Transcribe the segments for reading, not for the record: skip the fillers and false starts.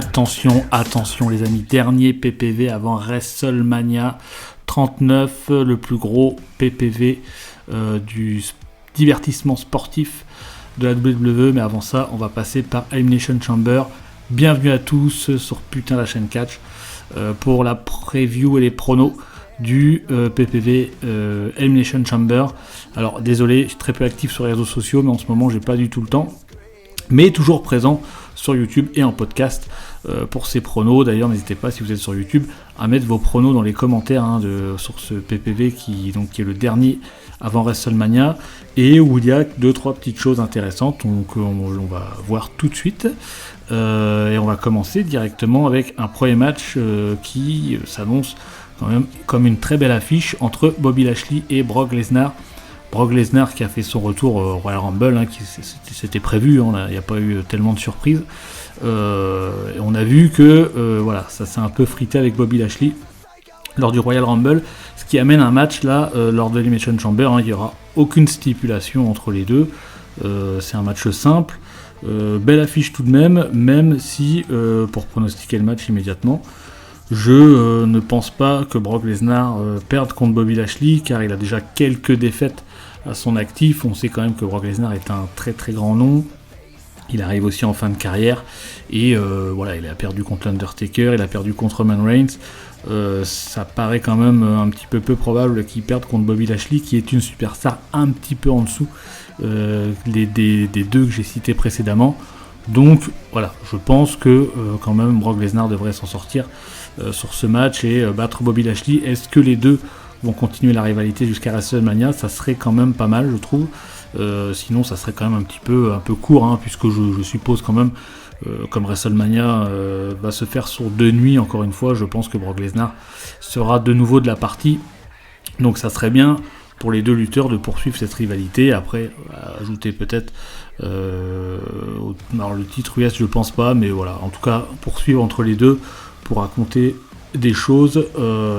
Attention les amis, dernier PPV avant WrestleMania 39, le plus gros PPV du divertissement sportif de la WWE, mais avant ça on va passer par Elimination Chamber. Bienvenue à tous sur putain la chaîne Catch pour la preview et les pronos du PPV Elimination Chamber. Alors désolé, je suis très peu actif sur les réseaux sociaux, mais en ce moment j'ai pas du tout le temps, mais toujours présent sur YouTube et en podcast pour ces pronos. D'ailleurs, n'hésitez pas, si vous êtes sur YouTube, à mettre vos pronos dans les commentaires sur ce PPV qui est le dernier avant WrestleMania et où il y a 2-3 petites choses intéressantes on va voir tout de suite. Et on va commencer directement avec un premier match qui s'annonce quand même comme une très belle affiche entre Bobby Lashley et Brock Lesnar. Brock Lesnar qui a fait son retour au Royal Rumble, c'était prévu, il n'y a pas eu tellement de surprises. Et on a vu que ça s'est un peu frité avec Bobby Lashley lors du Royal Rumble, ce qui amène un match là lors de l'Elimination Chamber. Il n'y aura aucune stipulation entre les deux, c'est un match simple. Belle affiche tout de même si, pour pronostiquer le match immédiatement, je ne pense pas que Brock Lesnar perde contre Bobby Lashley, car il a déjà quelques défaites à son actif. On sait quand même que Brock Lesnar est un très très grand nom. Il arrive aussi en fin de carrière et il a perdu contre l'Undertaker, il a perdu contre Roman Reigns. Ça paraît quand même un petit peu peu probable qu'il perde contre Bobby Lashley, qui est une superstar un petit peu en dessous des deux que j'ai cités précédemment. Donc voilà, je pense que quand même Brock Lesnar devrait s'en sortir sur ce match et battre Bobby Lashley. Est-ce que les deux vont continuer la rivalité jusqu'à WrestleMania? Ça serait quand même pas mal, je trouve. Sinon ça serait quand même un peu court, puisque je suppose quand même, comme WrestleMania va se faire sur 2 nuits, encore une fois, je pense que Brock Lesnar sera de nouveau de la partie. Donc ça serait bien pour les deux lutteurs de poursuivre cette rivalité. Après, ajouter peut-être alors le titre US, je pense pas, mais voilà, en tout cas poursuivre entre les deux pour raconter des choses,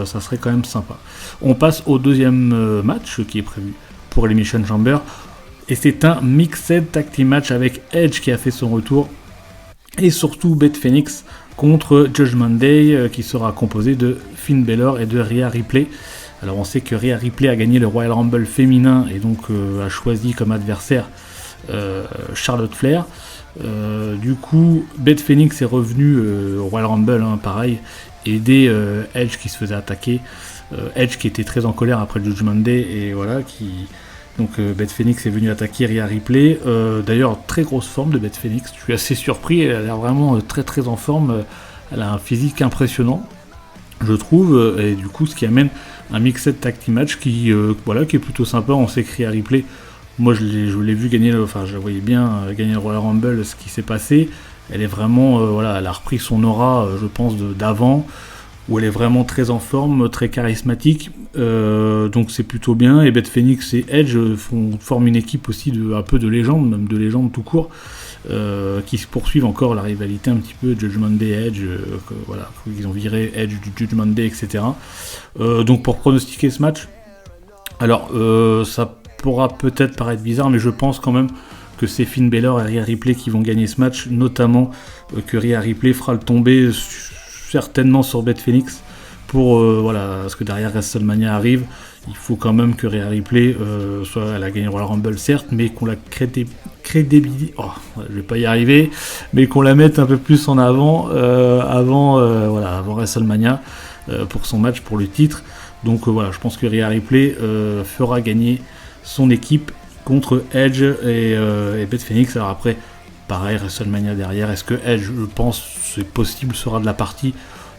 ça serait quand même sympa. On passe au deuxième match qui est prévu pour Elimination Chamber, et c'est un Mixed Tag Team match avec Edge qui a fait son retour, et surtout Beth Phoenix contre Judgment Day, qui sera composé de Finn Balor et de Rhea Ripley. Alors on sait que Rhea Ripley a gagné le Royal Rumble féminin et donc a choisi comme adversaire Charlotte Flair. Du coup, Beth Phoenix est revenue au Royal Rumble, pareil, aider Edge qui se faisait attaquer. Edge qui était très en colère après le Judgment Day, et voilà, donc Beth Phoenix est venue attaquer Rhea Ripley. D'ailleurs, très grosse forme de Beth Phoenix, je suis assez surpris, elle a l'air vraiment très très en forme, elle a un physique impressionnant, je trouve, et du coup ce qui amène un Mixed Tag Team match qui est plutôt sympa. On sait que Rhea Ripley, moi je l'ai vu gagner, je la voyais bien gagner le Royal Rumble, ce qui s'est passé. Elle est vraiment, elle a repris son aura, je pense, d'avant, où elle est vraiment très en forme, très charismatique, donc c'est plutôt bien. Et Beth Phoenix et Edge forment une équipe aussi un peu de légende, même de légende tout court, qui se poursuivent encore la rivalité un petit peu Judgment Day Edge, ils ont viré Edge du Judgment Day, etc. Donc pour pronostiquer ce match, alors ça pourra peut-être paraître bizarre, mais je pense quand même que c'est Finn Balor et Rhea Ripley qui vont gagner ce match, notamment que Rhea Ripley fera le tomber certainement sur Beth Phoenix pour parce que derrière WrestleMania arrive, il faut quand même que Rhea Ripley elle a gagné le Royal Rumble certes, mais qu'on la crédibilise, je vais pas y arriver, mais qu'on la mette un peu plus en avant avant WrestleMania pour son match pour le titre. Donc je pense que Rhea Ripley fera gagner son équipe contre Edge et Beth Phoenix. Alors après, pareil, WrestleMania derrière, est-ce que Edge, je pense, c'est possible, sera de la partie?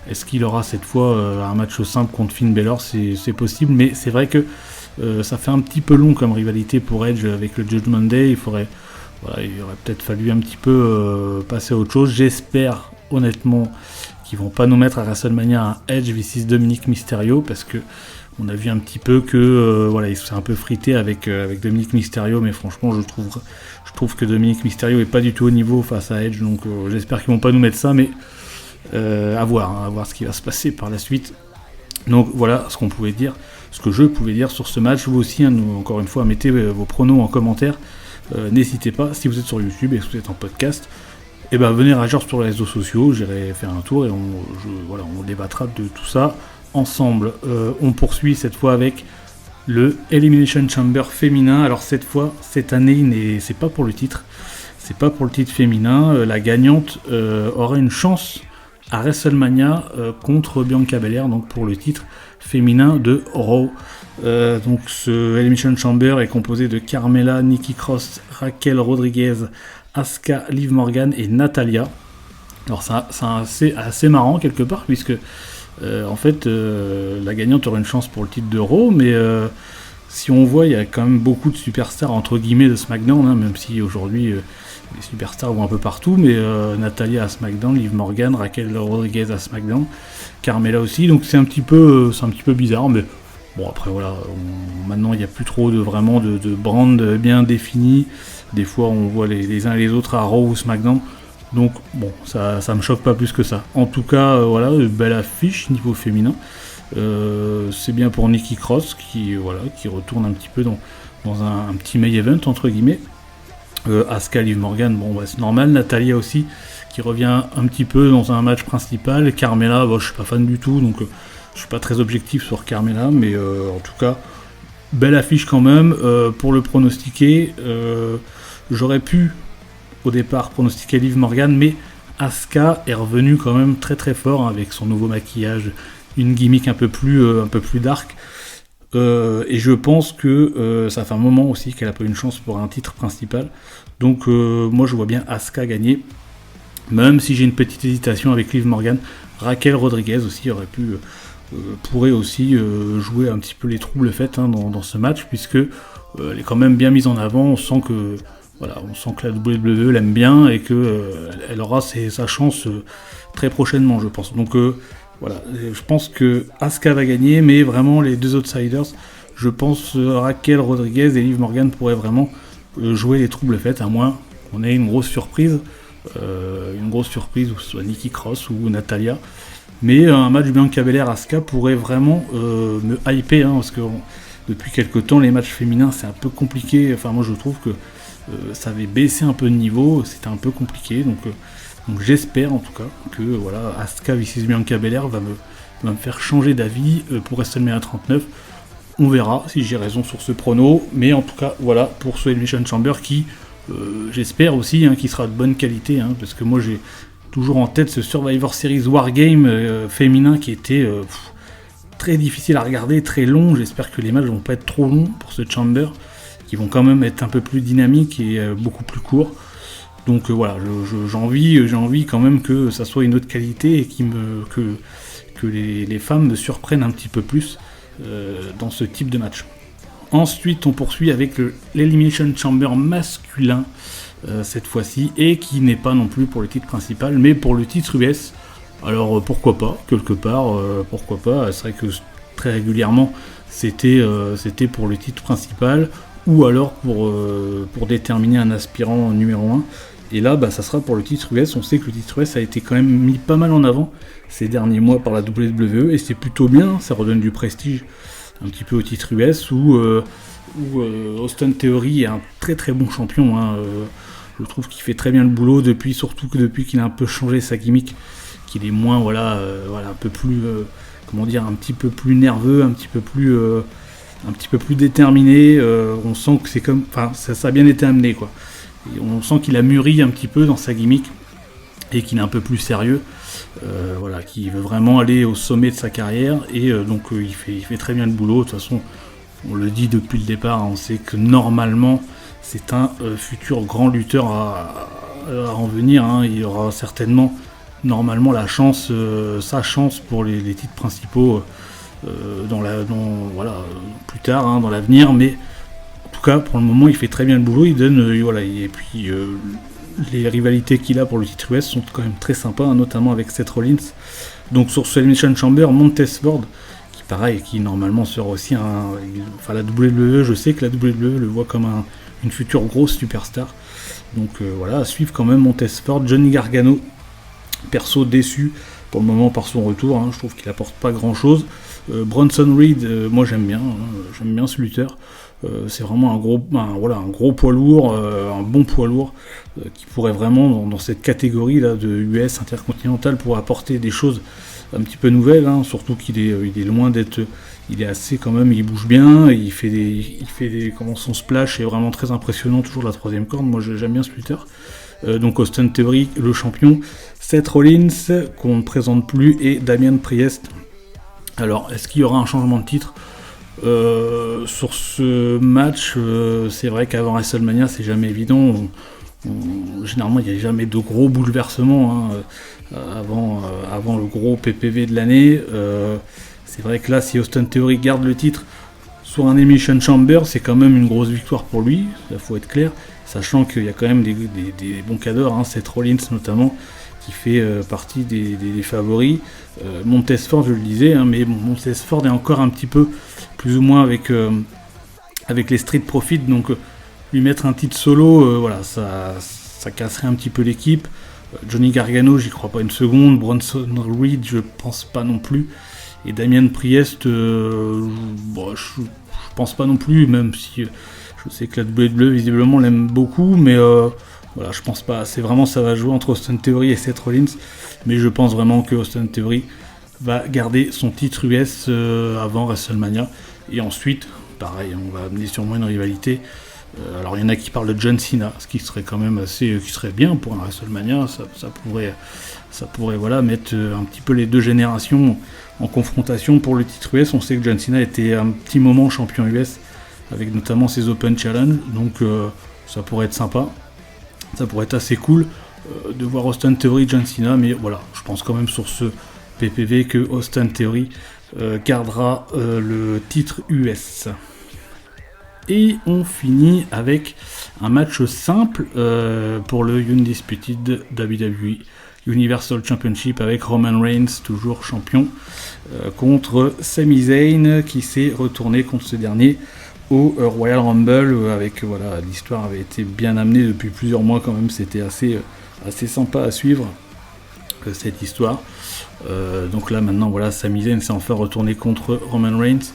Est-ce qu'il aura cette fois un match simple contre Finn Balor? C'est possible, mais c'est vrai que ça fait un petit peu long comme rivalité pour Edge avec le Judgment Day. Il aurait peut-être fallu un petit peu passer à autre chose. J'espère honnêtement qu'ils vont pas nous mettre à WrestleMania un Edge vs Dominic Mysterio, parce que on a vu un petit peu que il s'est un peu frité avec Dominic Mysterio, mais franchement je trouve que Dominic Mysterio est pas du tout au niveau face à Edge, donc j'espère qu'ils vont pas nous mettre ça, mais à voir ce qui va se passer par la suite. Donc voilà ce que je pouvais dire sur ce match. Vous aussi, encore une fois, mettez vos pronos en commentaire. N'hésitez pas, si vous êtes sur YouTube et si vous êtes en podcast, et ben venez réagir sur les réseaux sociaux, j'irai faire un tour et on débattra de tout ça ensemble. On poursuit cette fois avec le Elimination Chamber féminin. Alors cette année, c'est pas pour le titre. C'est pas pour le titre féminin. La gagnante aura une chance à WrestleMania contre Bianca Belair, donc pour le titre féminin de Raw. Donc ce Elimination Chamber est composé de Carmella, Nikki Cross, Raquel Rodriguez, Asuka, Liv Morgan et Natalya. Alors c'est assez marrant quelque part, puisque en fait la gagnante aura une chance pour le titre de Raw, mais si on voit, il y a quand même beaucoup de superstars entre guillemets de SmackDown, hein, même si aujourd'hui les superstars vont un peu partout, mais Natalya à SmackDown, Liv Morgan, Raquel Rodriguez à SmackDown, Carmella aussi, donc c'est un petit peu bizarre, mais bon après voilà, maintenant il n'y a plus trop de brand bien définis, des fois on voit les uns et les autres à Raw ou SmackDown, donc bon, ça me choque pas plus que ça. En tout cas, voilà, belle affiche niveau féminin. C'est bien pour Nikki Cross qui retourne un petit peu dans un petit main event entre guillemets. Asuka, Liv Morgan, bon bah, c'est normal. Natalya aussi qui revient un petit peu dans un match principal. Carmella, je suis pas fan du tout, donc je suis pas très objectif sur Carmella, mais en tout cas belle affiche quand même. Pour le pronostiquer, j'aurais pu au départ pronostiquer Liv Morgan, mais Asuka est revenue quand même très très fort, hein, avec son nouveau maquillage, une gimmick un peu plus dark. Et je pense que ça fait un moment aussi qu'elle a pas eu une chance pour un titre principal. Donc moi je vois bien Asuka gagner, même si j'ai une petite hésitation avec Liv Morgan. Raquel Rodriguez aussi pourrait aussi jouer un petit peu les troubles faits, hein, dans ce match, puisque elle est quand même bien mise en avant. On sent que la WWE l'aime bien et que elle aura sa chance très prochainement, je pense. Donc voilà, je pense que Asuka va gagner, mais vraiment les deux outsiders, je pense Raquel Rodriguez et Liv Morgan pourraient vraiment jouer les troubles faits, à moins qu'on ait une grosse surprise, où ce soit Nikki Cross ou Natalya. Mais un match Bianca Belair-Asuka pourrait vraiment me hyper, hein, parce que depuis quelques temps les matchs féminins c'est un peu compliqué. Enfin moi je trouve que ça avait baissé un peu de niveau, c'était un peu compliqué, donc j'espère en tout cas que voilà, Asuka vs Bianca Belair va me faire changer d'avis pour WrestleMania 39. On verra si j'ai raison sur ce prono, mais en tout cas voilà pour ce Elimination Chamber qui j'espère aussi, hein, qui sera de bonne qualité, hein, parce que moi j'ai toujours en tête ce Survivor Series Wargame féminin qui était très difficile à regarder, très long. J'espère que les matchs vont pas être trop longs pour ce Chamber, qui vont quand même être un peu plus dynamiques et beaucoup plus courts. Donc voilà, j'ai envie quand même que ça soit une autre qualité et que les femmes me surprennent un petit peu plus dans ce type de match. Ensuite, on poursuit avec l'Elimination Chamber masculin cette fois-ci, et qui n'est pas non plus pour le titre principal, mais pour le titre US. Alors pourquoi pas, quelque part, pourquoi pas. C'est vrai que très régulièrement c'était pour le titre principal, ou alors pour déterminer un aspirant numéro 1. Et là, ça sera pour le titre US. On sait que le titre US a été quand même mis pas mal en avant ces derniers mois par la WWE, et c'est plutôt bien, ça redonne du prestige un petit peu au titre US, où Austin Theory est un très très bon champion, hein. Je trouve qu'il fait très bien le boulot, surtout depuis qu'il a un peu changé sa gimmick, qu'il est moins un peu plus un petit peu plus nerveux, un petit peu plus déterminé. On sent que c'est comme, ça a bien été amené, quoi. Et on sent qu'il a mûri un petit peu dans sa gimmick et qu'il est un peu plus sérieux, qu'il veut vraiment aller au sommet de sa carrière, et donc il fait très bien le boulot. De toute façon, on le dit depuis le départ, on sait que normalement c'est un futur grand lutteur à en venir, hein. Il aura certainement normalement sa chance pour les titres principaux plus tard, hein, dans l'avenir, mais en tout cas pour le moment il fait très bien le boulot, il donne et puis les rivalités qu'il a pour le titre US sont quand même très sympas, hein, notamment avec Seth Rollins. Donc sur ce Elimination Chamber, Montez Ford, qui normalement sera aussi la WWE, je sais que la WWE le voit comme une future grosse superstar. Donc à suivre quand même Montez Ford. Johnny Gargano, perso déçu pour le moment par son retour, hein, je trouve qu'il apporte pas grand chose. Bronson Reed, moi j'aime bien ce lutteur. C'est vraiment un gros poids lourd, un bon poids lourd, qui pourrait vraiment, dans cette catégorie là de US intercontinental, pour apporter des choses un petit peu nouvelles, hein, surtout qu'il est loin d'être... Il est assez quand même, il bouge bien, il fait comment son splash est vraiment très impressionnant, toujours la troisième corde, moi j'aime bien ce lutteur. Donc Austin Theory, le champion, Seth Rollins, qu'on ne présente plus, et Damian Priest. Alors, est-ce qu'il y aura un changement de titre ? Sur ce match, c'est vrai qu'avant WrestleMania, c'est jamais évident. Généralement, il n'y a jamais de gros bouleversements, hein, avant le gros PPV de l'année. C'est vrai que là, si Austin Theory garde le titre sur un Elimination Chamber, c'est quand même une grosse victoire pour lui, il faut être clair, sachant qu'il y a quand même des bons cadors, hein, Seth Rollins notamment, qui fait partie des favoris. Montez-Ford, je le disais, hein, mais bon, Montez-Ford est encore un petit peu plus ou moins avec les Street Profits, donc lui mettre un titre solo, ça casserait un petit peu l'équipe. Johnny Gargano, j'y crois pas une seconde. Bronson Reed, je pense pas non plus. Et Damian Priest, je pense pas non plus, même si je sais que la WWE visiblement l'aime beaucoup, mais je pense pas. C'est vraiment, ça va jouer entre Austin Theory et Seth Rollins, mais je pense vraiment que Austin Theory va garder son titre US avant WrestleMania, et ensuite, pareil, on va amener sûrement une rivalité. Alors il y en a qui parlent de John Cena, ce qui serait quand même qui serait bien pour un WrestleMania, ça pourrait mettre un petit peu les deux générations en confrontation pour le titre US. On sait que John Cena était un petit moment champion US, avec notamment ses Open Challenge, donc ça pourrait être sympa, ça pourrait être assez cool de voir Austin Theory, John Cena, mais voilà, je pense quand même sur ce PPV que Austin Theory gardera le titre US. Et on finit avec un match simple pour le Undisputed WWE Universal Championship, avec Roman Reigns, toujours champion, contre Sami Zayn, qui s'est retourné contre ce dernier au Royal Rumble. L'histoire avait été bien amenée depuis plusieurs mois quand même, c'était assez sympa à suivre cette histoire. Donc là maintenant, Sami Zayn s'est enfin retourné contre Roman Reigns.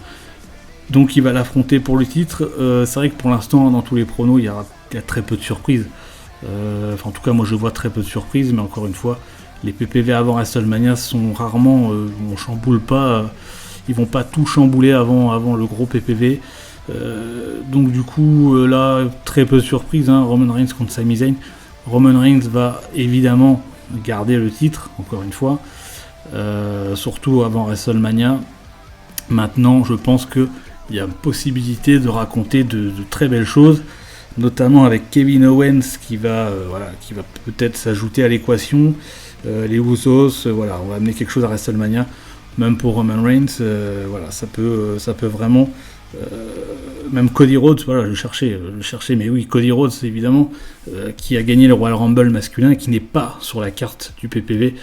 Donc il va l'affronter pour le titre. C'est vrai que pour l'instant, dans tous les pronos, il y a très peu de surprises. En tout cas, moi je vois très peu de surprises, mais encore une fois, les PPV avant WrestleMania sont rarement, on chamboule pas, ils vont pas tout chambouler avant le gros PPV. Donc du coup, là, très peu de surprises, hein, Roman Reigns contre Sami Zayn. Roman Reigns va évidemment garder le titre, encore une fois, surtout avant WrestleMania. Maintenant, je pense qu'il y a possibilité de raconter de très belles choses, notamment avec Kevin Owens qui va peut-être s'ajouter à l'équation, les Usos, on va amener quelque chose à WrestleMania, même pour Roman Reigns, ça peut vraiment, même Cody Rhodes, je cherchais, mais oui, Cody Rhodes évidemment, qui a gagné le Royal Rumble masculin, qui n'est pas sur la carte du PPV,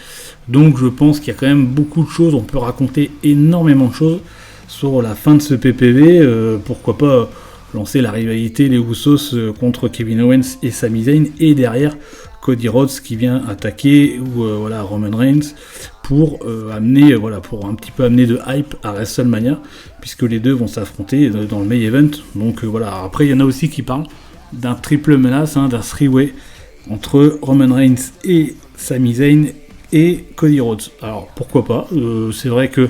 donc je pense qu'il y a quand même beaucoup de choses, on peut raconter énormément de choses sur la fin de ce PPV, pourquoi pas lancer la rivalité les Usos contre Kevin Owens et Sami Zayn, et derrière Cody Rhodes qui vient attaquer Roman Reigns pour pour un petit peu amener de hype à WrestleMania, puisque les deux vont s'affronter dans le main event. Donc après il y en a aussi qui parlent d'un triple menace, d'un three-way entre Roman Reigns et Sami Zayn et Cody Rhodes. Alors pourquoi pas, c'est vrai que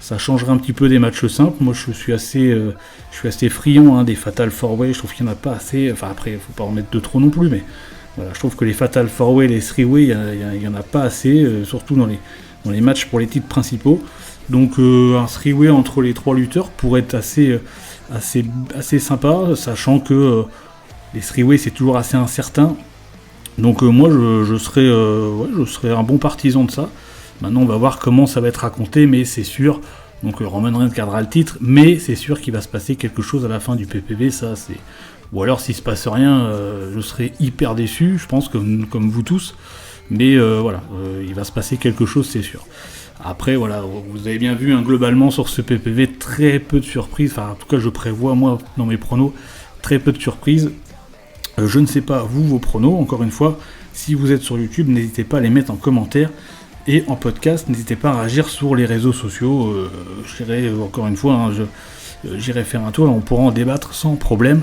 ça changerait un petit peu des matchs simples. Moi je suis assez friand des Fatal 4-Way, je trouve qu'il n'y en a pas assez, après il ne faut pas en mettre de trop non plus, mais je trouve que les Fatal 4-Way, les 3-Way, il n'y en a pas assez, surtout dans les matchs pour les titres principaux. Donc un 3-Way entre les trois lutteurs pourrait être assez sympa, sachant que les 3-Way c'est toujours assez incertain. Donc moi je serais un bon partisan de ça. Maintenant on va voir comment ça va être raconté, mais c'est sûr, donc Roman Reigns gardera le titre, mais c'est sûr qu'il va se passer quelque chose à la fin du PPV, ça c'est... Ou alors s'il se passe rien, je serais hyper déçu, je pense, comme vous tous, mais il va se passer quelque chose, c'est sûr. Après vous avez bien vu, globalement sur ce PPV, très peu de surprises, en tout cas je prévois moi dans mes pronos, très peu de surprises. Je ne sais pas vous, vos pronos, encore une fois, si vous êtes sur YouTube, n'hésitez pas à les mettre en commentaire. Et en podcast, n'hésitez pas à réagir sur les réseaux sociaux. Je dirais encore une fois, j'irai faire un tour et on pourra en débattre sans problème.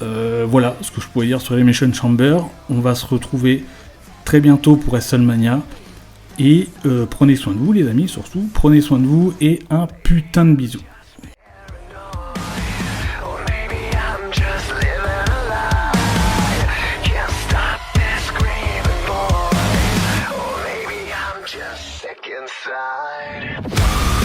Voilà ce que je pourrais dire sur Elimination Chamber. On va se retrouver très bientôt pour WrestleMania. Et prenez soin de vous les amis, surtout. Prenez soin de vous et un putain de bisou. Sick inside.